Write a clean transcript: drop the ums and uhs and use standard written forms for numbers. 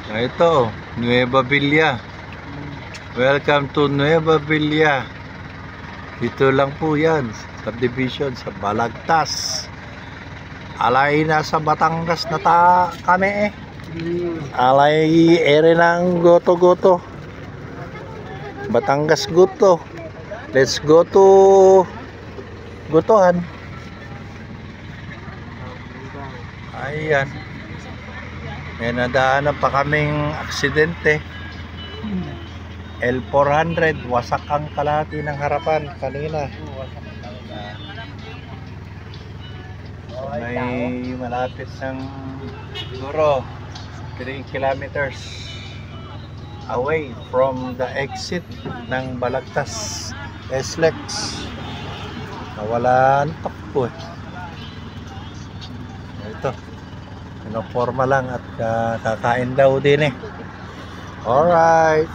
Ito, Nueva Villa. Welcome to Nueva Villa. Dito lang po yan, subdivision sa Balagtas. Alay na sa Batangas na kami eh. Alay ere ng Goto-Goto. Batangas Goto. Let's go to Gotohan. Ayan. May nadaanan pa kaming aksidente. L400, wasak ang kalahati ng harapan kanina. May malapit ng siguro 3 kilometers away from the exit ng Balagtas SLEX. Nawala ang takbo eh. Ito, pinoforma lang at kakain daw din eh. Alright.